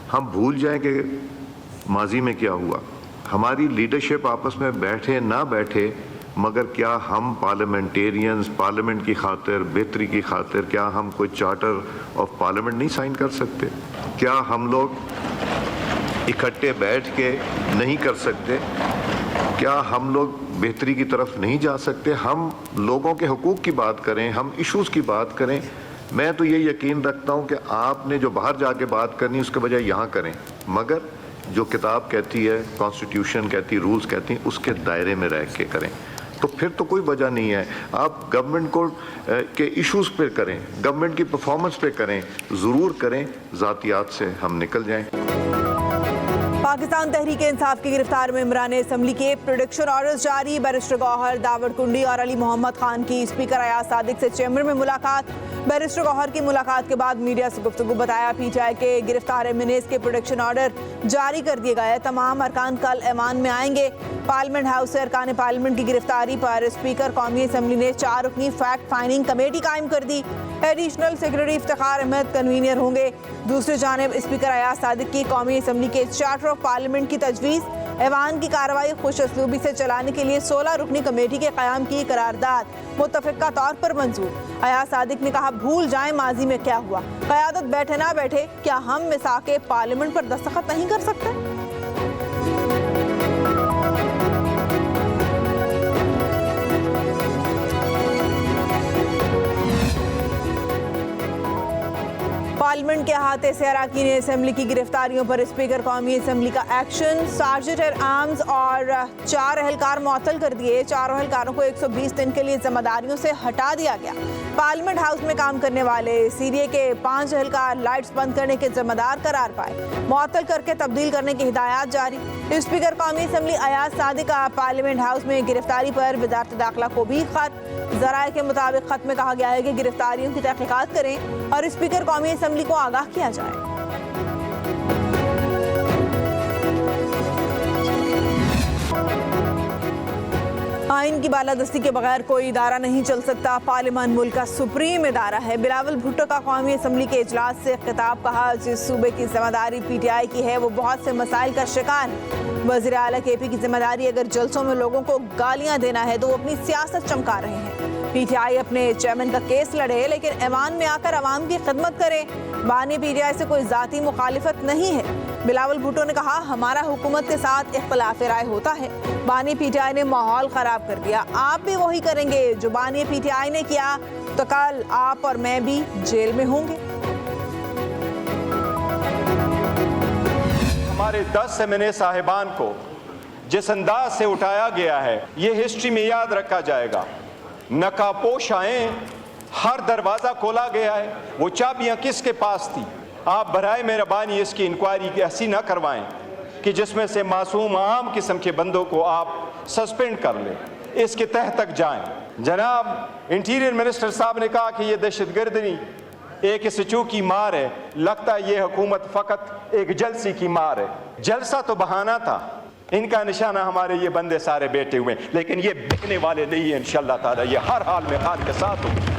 हम भूल जाएं कि माजी में क्या हुआ। हमारी लीडरशिप आपस में बैठे ना बैठे, मगर क्या हम पार्लियामेंटेरियंस पार्लियामेंट की खातिर, बेहतरी की खातिर, क्या हम कोई चार्टर ऑफ पार्लियामेंट नहीं साइन कर सकते? क्या हम लोग इकट्ठे बैठ के नहीं कर सकते? क्या हम लोग बेहतरी की तरफ नहीं जा सकते? हम लोगों के हुकूक की बात करें, हम इश्यूज़ की बात करें। मैं तो ये यकीन रखता हूँ कि आपने जो बाहर जाके बात करनी उसके बजाय यहाँ करें, मगर जो किताब कहती है, कॉन्स्टिट्यूशन कहती है, रूल्स कहती हैं, उसके दायरे में रह के करें। तो फिर तो कोई वजह नहीं है। आप गवर्नमेंट को के इश्यूज़ पे करें, गवर्नमेंट की परफॉर्मेंस पे करें, ज़रूर करें, ज़ातियात से हम निकल जाएं। पाकिस्तान तहरीक इंसाफ की गिरफ्तार में इमरान असम्बली के प्रोटेक्शन ऑर्डर्स जारी। बैरिस्टर गौहर, दावड़ कुंडी और अली मोहम्मद खान की स्पीकर अयाज सादिक से चैम्बर में मुलाकात। बैरिस्टर गौहर की मुलाकात के बाद मीडिया से गुफ्तगू। बताया पीटीआई के गिरफ्तार एमएनएस के प्रोटेक्शन ऑर्डर जारी कर दिए गए। तमाम अरकान कल ऐवान में आएंगे। पार्लियामेंट हाउस से अरकान पार्लियामेंट की गिरफ्तारी पर स्पीकर कौमी असम्बली ने 4 रुकनी फैक्ट फाइंडिंग कमेटी कायम कर दी। Additional secretary Iftikhar Ahmad convener होंगे। दूसरी जानिब स्पीकर अयाज सादिक की कौमी असम्बली के चार्टर ऑफ पार्लियामेंट की तजवीज़। ऐवान की कार्रवाई खुश असलूबी से चलाने के लिए 16 रुकनी कमेटी के क़याम की करारदाद मुतफ़िक़ा तौर पर मंजूर। अयाज सादिक ने कहा, भूल जाएं माजी में क्या हुआ। क़यादत बैठे ना बैठे, क्या हम मिसाक़े पार्लियामेंट पर दस्तखत नहीं कर सकते? पार्लियामेंट के अहाते से अरकान असम्बली की गिरफ्तारियों पर स्पीकर कौमी असम्बली का एक्शन। सार्जेंट आर्म्स और 4 एहलकार मुअत्तल कर दिए। 4 एहलकारों को 120 दिन के लिए जिम्मेदारियों से हटा दिया गया। पार्लियामेंट हाउस में काम करने वाले सीरिया के 5 एहलकार लाइट्स बंद करने के जिम्मेदार करार पाए। मुअत्तल करके तब्दील करने की हिदायत जारी। स्पीकर कौमी असम्बली अयाज सादिक का पार्लियामेंट हाउस में गिरफ्तारी पर वज़ारत दाखिला को भी खत। ज़राए के मुताबिक खत में कहा गया है कि गिरफ्तारियों की तहकीकात करें और स्पीकर कौमी असम्बली को आगाह किया जाए। आइन की बालादस्ती के बगैर कोई इदारा नहीं चल सकता। पार्लियामान मुल्क का सुप्रीम इदारा है। बिलावल भुट्टो का कौमी असम्बली के इजलास से खिताब। कहा, जिस सूबे की जिम्मेदारी पीटीआई की है वो बहुत से मसाइल का शिकार है। वज़ीर आला केपी की जिम्मेदारी अगर जलसों में लोगों को गालियां देना है तो वो अपनी सियासत चमका रहे हैं। पीटीआई अपने चेयरमैन का केस लड़े, लेकिन ऐवान में आकर अवाम की खिदमत करें। बानी पीटीआई से कोई ज़ाती मुखालिफत नहीं है। बिलावल भुट्टो ने कहा, हमारा हुकूमत के साथ इख्तिलाफ राय होता है। बानी पीटीआई ने माहौल ख़राब कर दिया, आप भी वही करेंगे जो बानी पीटीआई ने किया तो कल आप और मैं भी जेल में होंगे। हमारे 10 एमएनए साहिबान को जिस अंदाज से उठाया गया है, ये हिस्ट्री में याद रखा जाएगा। नकाबपोश आए, हर दरवाज़ा खोला गया है। वो चाबियाँ किसके पास थी? आप बराए मेहरबानी इसकी इंक्वायरी ऐसी ना करवाएं कि जिसमें से मासूम आम किस्म के बंदों को आप सस्पेंड कर लें, इसके तह तक जाएं। जनाब इंटीरियर मिनिस्टर साहब ने कहा कि ये दहशतगर्दी एक सचू की मार है। लगता है ये हुकूमत फ़कत एक जलसी की मार है। जलसा तो बहाना था, इनका निशाना हमारे ये बंदे सारे बैठे हुए, लेकिन ये बिकने वाले नहीं है। इंशाअल्लाह ताला ये हर हाल में हाल के साथ होगा।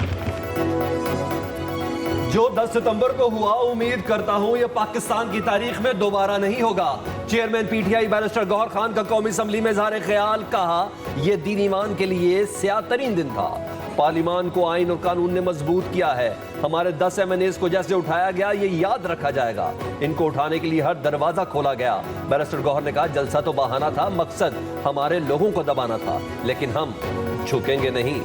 जो 10 सितंबर को हुआ, उम्मीद करता हूं यह पाकिस्तान की तारीख में दोबारा नहीं होगा। Chairman PTI barrister Gauhar Khan का कौमी असम्बली में इज़हार ख्याल। कहा, यह दीन ईमान के लिए स्याह तरीन दिन था। पार्लियामान को आइन और कानून ने मजबूत किया है। हमारे 10 एमएनएस को जैसे उठाया गया ये याद रखा जाएगा। इनको उठाने के लिए हर दरवाजा खोला गया। बैरिस्टर गौहर ने कहा, जलसा तो बहाना था, मकसद हमारे लोगों को दबाना था, लेकिन हम झुकेंगे नहीं।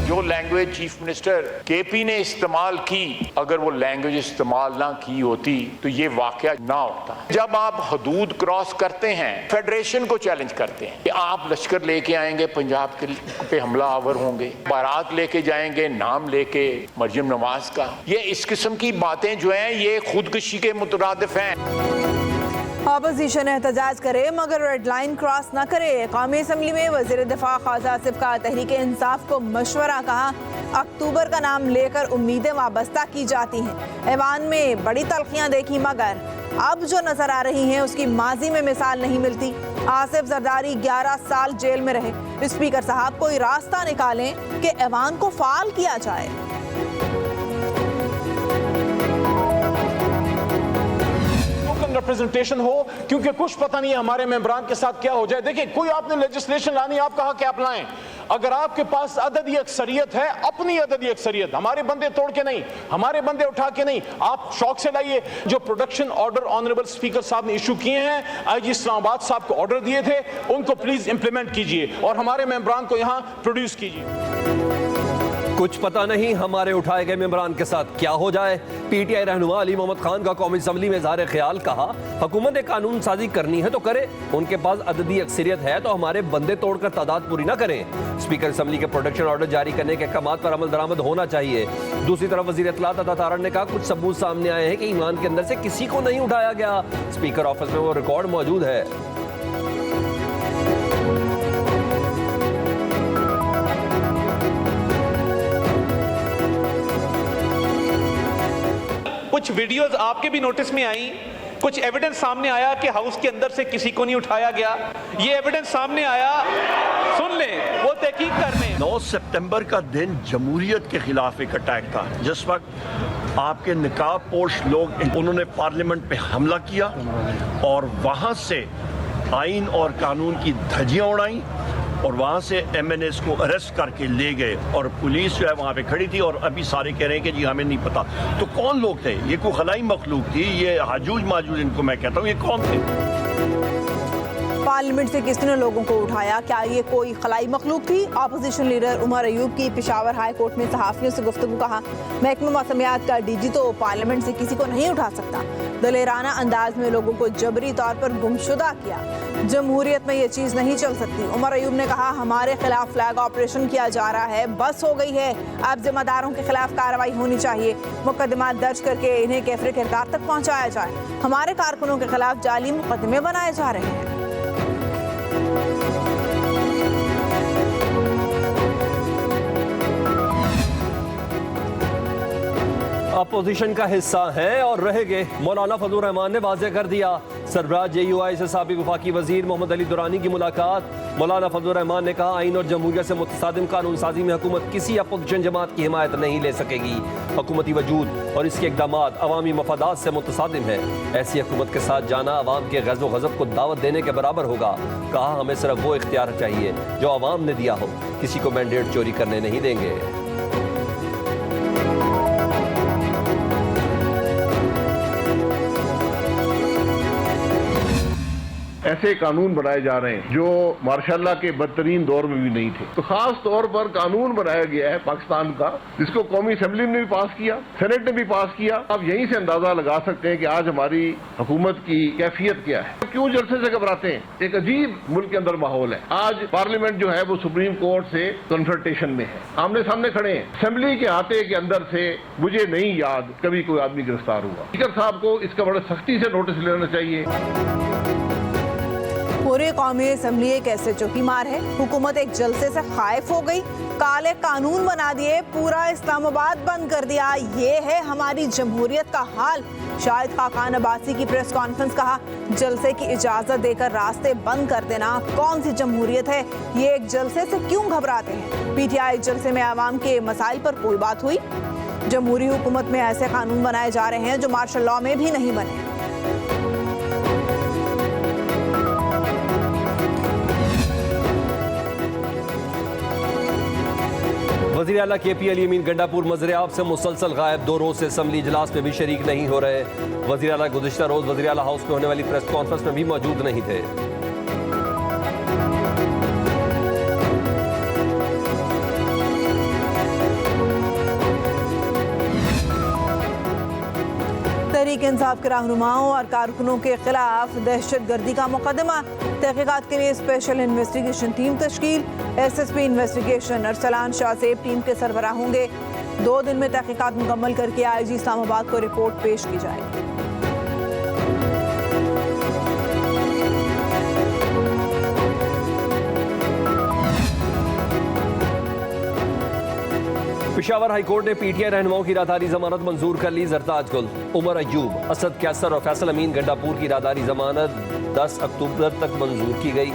जो लैंग्वेज चीफ मिनिस्टर केपी ने इस्तेमाल की, अगर वो लैंग्वेज इस्तेमाल ना की होती तो ये वाकया ना होता। जब आप हदूद क्रॉस करते हैं, फेडरेशन को चैलेंज करते हैं कि आप लश्कर लेके आएंगे, पंजाब के पे हमला आवर होंगे, बारात लेके जाएंगे नाम लेके मरियम नवाज का, ये इस किस्म की बातें जो हैं ये खुदकुशी के मुतरादिफ हैं। अपोजिशन एहतजाज करे मगर रेड लाइन क्रॉस न करे। कौमी असम्बली में वज़ीर दिफा ख्वाजा आसिफ का तहरीक इंसाफ को मशवरा। कहा, अक्टूबर का नाम लेकर उम्मीदें वाबस्ता की जाती हैं। ऐवान में बड़ी तलखियां देखी मगर अब जो नजर आ रही हैं उसकी माजी में मिसाल नहीं मिलती। आसिफ जरदारी 11 साल जेल में रहे। स्पीकर साहब कोई रास्ता निकालें कि ऐवान को फाल किया जाए। इलेक्शन रिप्रेजेंटेशन हो, क्योंकि कुछ पता नहीं है हमारे मेंबरान के साथ क्या हो जाए। देखिए, कोई आपने लेजिस्लेशन लानी, आप कहा कि आप लाएं, अगर आपके पास अददी अक्सरियत है, अपनी अददी अक्सरियत, हमारे बंदे तोड़ के नहीं, हमारे बंदे उठा के नहीं, आप शौक से लाइए। जो प्रोडक्शन ऑर्डर ऑनरेबल स्पीकर साहब ने इशू किए हैं, आईजी इस्लामाबाद साहब को ऑर्डर दिए थे, उनको प्लीज इंप्लीमेंट कीजिए और हमारे मेंबरान को यहां प्रोड्यूस कीजिए। कुछ पता नहीं हमारे उठाए गए मेंबरान के साथ क्या हो जाए। पीटीआई रहनुमा अली मोहम्मद खान का कौमी असम्बली में इज़हार ख्याल, कहा हुकूमत ने कानून साजी करनी है तो करे, उनके पास अददी अक्सरियत है तो हमारे बंदे तोड़कर तादाद पूरी ना करें। स्पीकर असम्बली के प्रोडक्शन ऑर्डर जारी करने के अहकाम पर अमल दरामद होना चाहिए। दूसरी तरफ वज़ीर इत्तलात अता तारड़ ने कहा कुछ सबूत सामने आए हैं कि ईमान के अंदर से किसी को नहीं उठाया गया। स्पीकर ऑफिस में वो रिकॉर्ड मौजूद है। कुछ वीडियोस आपके भी नोटिस में आई, कुछ एविडेंस सामने आया कि हाउस के अंदर से किसी को नहीं उठाया गया। ये एविडेंस सामने आया, सुन लें, वो तहकीक कर लें। 9 सितंबर का दिन जमहूरियत के खिलाफ एक अटैक था, जिस वक्त आपके निकाब पोश लोग उन्होंने पार्लियामेंट पे हमला किया और वहां से आइन और कानून की धज्जियां उड़ाई और वहाँ से MNAs को अरेस्ट करके ले गए और पुलिस जो है वहाँ पे खड़ी थी और अभी सारे कह रहे हैं कि जी हमें नहीं पता। तो कौन लोग थे? ये कोई खलाई मखलूक थी, ये हाजूज माजूज इनको मैं कहता हूँ, ये कौन थे? पार्लियामेंट से किसने लोगों को उठाया? क्या ये कोई खलाई मखलूक थी? अपोजिशन लीडर उमर अयूब की पेशावर हाई कोर्ट में सहाफियों से गुफ्तगू, कहा महकमा मौसमियात का DG तो पार्लियामेंट से किसी को नहीं उठा सकता। दलेराना अंदाज में लोगों को जबरी तौर पर गुमशुदा किया। जमहूरियत में ये चीज़ नहीं चल सकती। उमर अयूब ने कहा हमारे खिलाफ फ्लैग ऑपरेशन किया जा रहा है, बस हो गई है, अब जिम्मेदारों के खिलाफ कार्रवाई होनी चाहिए। मुकदमा दर्ज करके इन्हें कैफरे किरदार तक पहुँचाया जाए। हमारे कारकुनों के खिलाफ जाली मुकदमे बनाए जा रहे हैं। अपोजिशन का हिस्सा हैं और रहेंगे। मौलाना फजल रहमान ने वाज़ेह कर दिया। सरबराह JUI से साबिक वफाकी वजीर मोहम्मद अली दुरानी की मुलाकात। मौलाना फजल रहमान ने कहा आइन और जमहूरियत से मुतसादिम कानून साजी में हुकूमत किसी अपोजिशन जमात की हिमायत नहीं ले सकेगी। हुकूमती वजूद और इसके इक़दाम अवामी मफादात से मुतसादिम है। ऐसी हुकूमत के साथ जाना अवाम के गज़ब व गज़ब को दावत देने के बराबर होगा। कहा हमें सिर्फ वो इख्तियार चाहिए जो अवाम ने दिया हो, किसी को मैंडेट चोरी करने नहीं देंगे। ऐसे कानून बनाए जा रहे हैं जो मार्शाल्लाह के बदतरीन दौर में भी नहीं थे। तो खास तौर पर कानून बनाया गया है पाकिस्तान का, जिसको कौमी असेंबली ने भी पास किया, सेनेट ने भी पास किया। आप यहीं से अंदाजा लगा सकते हैं कि आज हमारी हुकूमत की कैफियत क्या है। क्यों जलसे से घबराते हैं? एक अजीब मुल्क के अंदर माहौल है। आज पार्लियामेंट जो है वो सुप्रीम कोर्ट से कन्फ्रंटेशन में है, आमने सामने खड़े हैं। असेंबली के आते के अंदर से मुझे नहीं याद कभी कोई आदमी गिरफ्तार हुआ। स्पीकर साहब को इसका बड़े सख्ती से नोटिस लेना चाहिए। पूरे कौमी असम्बली एक ऐसे चौकी मार है। हुकूमत एक जलसे से खाइफ हो गई, काले कानून बना दिए, पूरा इस्लामाबाद बंद कर दिया। ये है हमारी जमहूरियत का हाल। शाहिद खाकान अब्बासी की प्रेस कॉन्फ्रेंस, कहा जलसे की इजाजत देकर रास्ते बंद कर देना कौन सी जमहूरियत है? ये एक जलसे से क्यों घबराते हैं? PTI जलसे में आवाम के मसाइल पर कोई बात हुई? जमहूरी हुकूमत में ऐसे कानून बनाए जा रहे हैं जो मार्शल लॉ में भी नहीं बने। वज़ीर आला KP अली अमीन गंडापुर मज़र-ए-आब से मुसलसल गायब। 2 रोज से असम्बली इजलास में भी शरीक नहीं हो रहे। वज़ीर आला गुज़िश्ता रोज वज़ीर आला हाउस में होने वाली प्रेस कॉन्फ्रेंस में भी मौजूद नहीं थे। तहरीक इंसाफ के रहनुमाओं और कारकुनों के खिलाफ दहशतगर्दी का मुकदमा। तहकीकात के लिए स्पेशल इन्वेस्टिगेशन टीम तश्कील। SSP investigation Arsalan Shahzeb team के सरबराह होंगे। 2 दिन में तहकीकात मुकम्मल करके IG इस्लामाबाद को रिपोर्ट पेश की जाएगी। पेशावर हाई कोर्ट ने PTI रहनुमाओं की राहदारी जमानत मंजूर कर ली। जरताज गुल, उमर अयूब, असद कैसर और फैसल अमीन गंडापुर की राहदारी जमानत 10 अक्टूबर तक मंजूर की गई।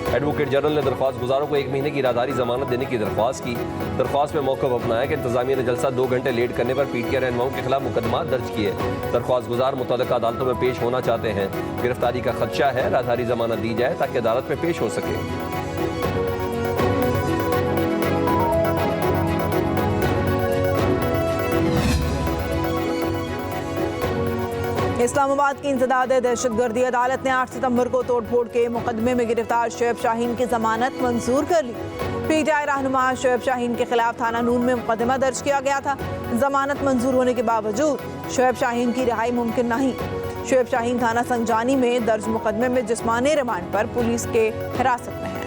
एडवोकेट जनरल ने दरख्वास्त गुजारों को 1 महीने की राहदारी जमानत देने की दरख्वास्त की। दरख्वास्त में मौक़िफ़ अपनाया कि इंतजामिया ने जलसा 2 घंटे लेट करने पर पीटीआई रहनुमाओं के खिलाफ मुकदमा दर्ज किए। दरख्वास्त गुजार मुतल्लिक़ा अदालतों में पेश होना चाहते हैं। गिरफ्तारी का खदशा है, राहदारी जमानत दी जाए ताकि अदालत में पेश हो सके। इस्लामाबाद की इंसदाद दहशतगर्दी अदालत ने 8 सितंबर को तोड़फोड़ के मुकदमे में गिरफ्तार शोएब शाहीन की जमानत मंजूर कर ली। पीटीआई रहनुमा शोएब शाहीन के खिलाफ थाना नून में मुकदमा दर्ज किया गया था। जमानत मंजूर होने के बावजूद शोएब शाहीन की रिहाई मुमकिन नहीं। शोएब शाहीन थाना संजानी में दर्ज मुकदमे में जिस्मानी रिमांड पर पुलिस के हिरासत में है।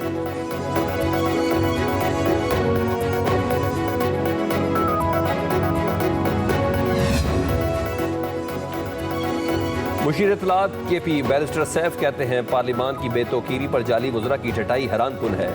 मुशीर इत्तलात केपी बैरिस्टर सैफ कहते हैं पार्लिमान की बेतौकीरी पर जाली वज़रा की टटाई हैरान कुन है।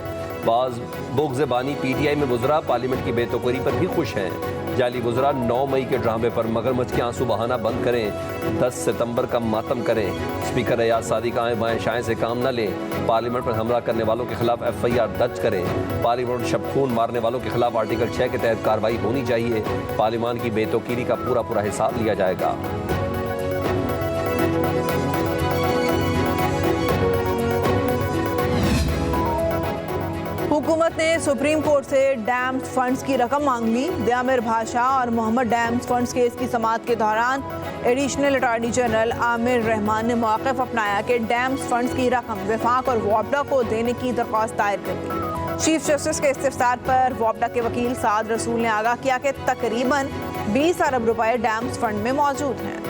बाज बुग़्ज़-ए-बानी पीटीआई में वज़रा पार्लियामेंट की बेतौकीरी पर भी खुश हैं। जाली वज़रा 9 मई के ड्रामे पर मगरमच्छ के आंसू बहाना बंद करें, 10 सितंबर का मातम करें। स्पीकर रियाज सादिक आएँ बाएँ शाएँ से काम न लें। पार्लियामेंट पर हमला करने वालों के खिलाफ FIR दर्ज करें। पार्लियामेंट शबखून मारने वालों के खिलाफ आर्टिकल 6 के तहत कार्रवाई होनी चाहिए। पार्लियामान की बेतौकीरी का पूरा हिसाब लिया जाएगा। हुकूमत ने सुप्रीम कोर्ट से डैम्स फंड्स की रकम मांग ली। दियामिर भाषा और मोहम्मद डैम्स फंड्स केस की समाअत के दौरान additional attorney general Aamir Rahman ने मौक़िफ़ अपनाया कि डैम्स फंड्स की रकम वफाक और वापडा को देने की दरख्वास्त दायर कर दी। चीफ जस्टिस के इस्तिफ़सार पर वापडा के वकील साद रसूल ने आगाह किया कि तकरीबन 20 अरब रुपए डैम्स फंड में मौजूद हैं।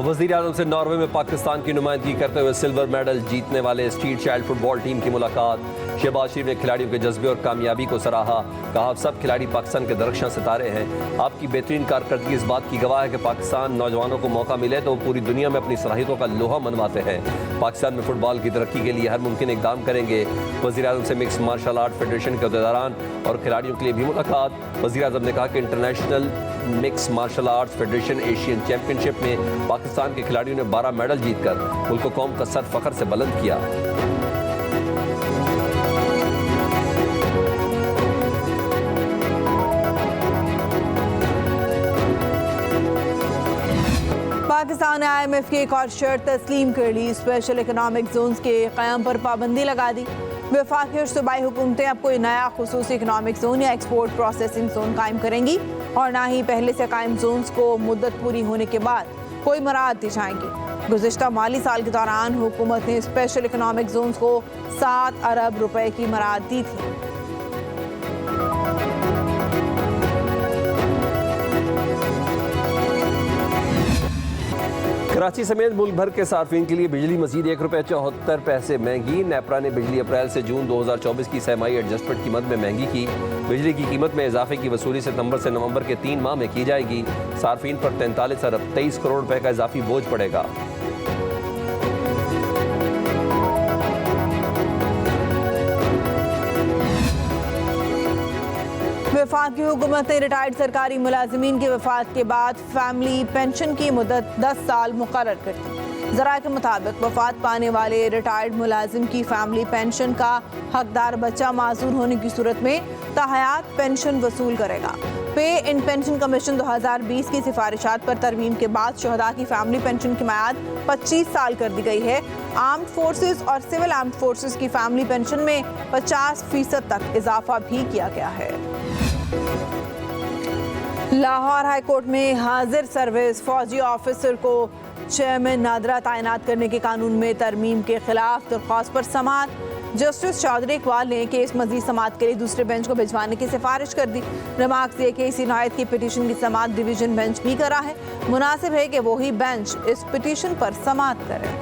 वज़ीर आज़म से नॉर्वे में पाकिस्तान की नुमाइंदगी करते हुए सिल्वर मेडल जीतने वाले स्ट्रीट चाइल्ड फुटबॉल टीम की मुलाकात। शहबाज शरीफ ने खिलाड़ियों के जज्बे और कामयाबी को सराहा। कहा आप सब खिलाड़ी पाकिस्तान के दरख्शां सितारे हैं। आपकी बेहतरीन कारकर्दगी इस बात की गवाह है कि पाकिस्तान नौजवानों को मौका मिले तो वो पूरी दुनिया में अपनी सलाहियतों का लोहा मनवाते हैं। पाकिस्तान में फुटबॉल की तरक्की के लिए हर मुमकिन इकदाम करेंगे। वज़ीर आज़म से मिक्स मार्शल आर्ट फेडरेशन के अहदेदारान और खिलाड़ियों के लिए भी मुलाकात। वज़ीर आज़म ने कहा कि international mix martial arts federation Asian championship में पाकिस्तान के खिलाड़ियों ने 12 मेडल जीतकर मुल्क को कौम का सर फख्र से बुलंद किया। पाकिस्तान ने IMF की एक और शर्त तस्लीम कर ली। स्पेशल इकनॉमिक जोन्स के क़याम पर पाबंदी लगा दी। वफाकी और सूबाई हुकूमतें अब कोई नया खुसूसी इकनॉमिक जोन या एक्सपोर्ट प्रोसेसिंग जोन कायम करेंगी और ना ही पहले से कायम जोन्स को मुद्दत पूरी होने के बाद कोई मराहत दी जाएंगी। गुज़िश्ता माली साल के दौरान हुकूमत ने स्पेशल इकनॉमिक जोन्स को 7 अरब रुपए की मराहत दी थी। कराची समेत मुल्क भर के सार्फिन के लिए बिजली मजीद ₹1.74 महंगी। नेपरा ने बिजली अप्रैल से जून 2024 की सहमाई एडजस्टमेंट कीमत में महंगी की। बिजली की कीमत में इजाफे की वसूली सितंबर से नवंबर के 3 माह में की जाएगी। सार्फिन पर 43 अरब 23 करोड़ रुपए का इजाफी बोझ पड़ेगा। वफाकी हुकूमत ने रिटायर्ड सरकारी मुलाजिमीन की वफात के बाद फैमिली पेंशन की मुद्दत 10 साल मुकर्रर कर दी। ज़राए के मुताबिक वफात पाने वाले रिटायर्ड मुलाजिम की फैमिली पेंशन का हकदार बच्चा माजूर होने की सूरत में ताहयात पेंशन वसूल करेगा। पे इन पेंशन कमीशन 2020 की सिफारिशात पर तरमीम के बाद शहदा की फैमिली पेंशन की मियाद 25 साल कर दी गई है। आर्म्ड फोर्सेस और सिविल आर्म्ड फोर्सेस की फैमिली पेंशन में 50% तक इजाफा भी किया गया है। लाहौर हाई कोर्ट में हाजिर सर्विस फौजी ऑफिसर को चेयरमैन नादरा तैनात करने के कानून में तरमीम के खिलाफ दरख्वास्त पर समाअत। जस्टिस चौधरी इकबाल ने केस मजीद समाअत के लिए दूसरे बेंच को भिजवाने की सिफारिश कर दी। रिमार्क्स दिए कि इस इनायत की पिटीशन की समाअत डिवीजन बेंच भी करा है। मुनासिब है कि वही बेंच इस पिटीशन पर समाअत करे।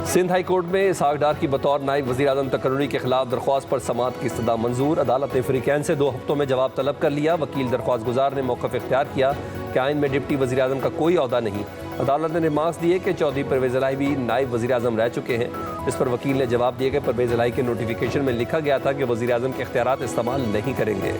सिंध हाई कोर्ट में इसहाक डार की बतौर नायब वज़ीर आज़म तकर्रुरी के खिलाफ दरख्वास्त पर समाअत की इस्तदा मंजूर। अदालत ने फ्रीकैन से 2 हफ्तों में जवाब तलब कर लिया। वकील दरख्वास्त गुजार ने मौक़िफ़ इख्तियार किया कि आइन में डिप्टी वज़ीर आज़म का कोई ओहदा नहीं। अदालत ने रिमार्क्स दिए कि चौधरी परवेज़ इलाही भी नायब वज़ीर आज़म रह चुके हैं। इस पर वकील ने जवाब दिया कि परवेज इलाही के नोटिफिकेशन में लिखा गया था कि वज़ीर आज़म के इख्तियारात इस्तेमाल नहीं करेंगे।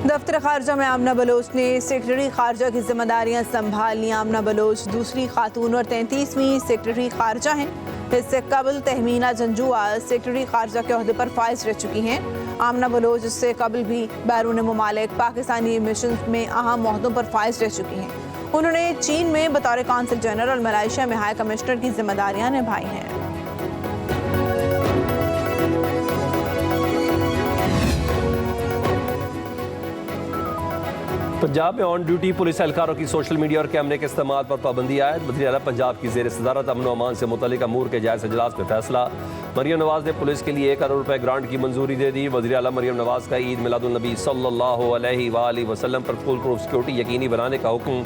दफ्तर खारजा में आमना बलोच ने सेक्रेटरी खारजा की जिम्मेदारियां संभाल ली। आमना बलोच दूसरी खातून और 33वीं सेक्रेटरी खारजा हैं। इससे कबल तहमीना जंजुआ सेक्रेटरी खारजा के ओहदे पर फाइज रह चुकी हैं। आमना बलोच इससे कबल भी बैरून मुमालिक पाकिस्तानी मिशन में अहम ओहदों पर फाइज रह चुकी हैं। उन्होंने चीन में बतौर कौंसल जनरल मलेशिया में हाई कमिश्नर की जिम्मेदारियां निभाई हैं। पंजाब में ऑन ड्यूटी पुलिस एहलकारों की सोशल मीडिया और कैमरे के इस्तेमाल पर पाबंदी आयद। वज़ीर आला पंजाब की ज़ेर सदारत अमन व अमान से मुतल्लिक़ अमूर के जायज़ इजलास में फैसला। मरियम नवाज़ ने पुलिस के लिए 1 करोड़ रुपए ग्रांट की मंजूरी दे दी। वज़ीर आला मरियम नवाज़ का ईद मिलादुन्नबी सल्लल्लाहु अलैहि वसल्लम पर फुल प्रूफ सिक्योरिटी यकीनी बनाने का हुक्म।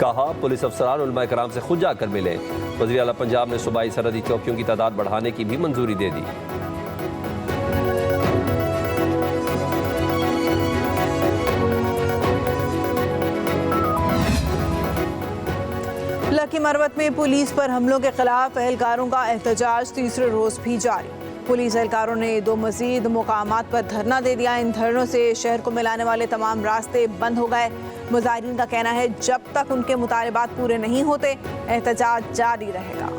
कहा पुलिस अफसरान उलमा कराम से खुद जाकर मिले। वज़ीर आला पंजाब ने सूबाई सरहदी चौकियों की तादाद बढ़ाने की भी मंजूरी दे दी। लकी मरवत में पुलिस पर हमलों के खिलाफ एहलकारों का एहतजाज तीसरे रोज भी जारी। पुलिस एहलकारों ने 2 मजीद मुकामात पर धरना दे दिया। इन धरनों से शहर को मिलाने वाले तमाम रास्ते बंद हो गए। मुजाहिरीन का कहना है जब तक उनके मुतालबात पूरे नहीं होते एहतजाज जारी रहेगा।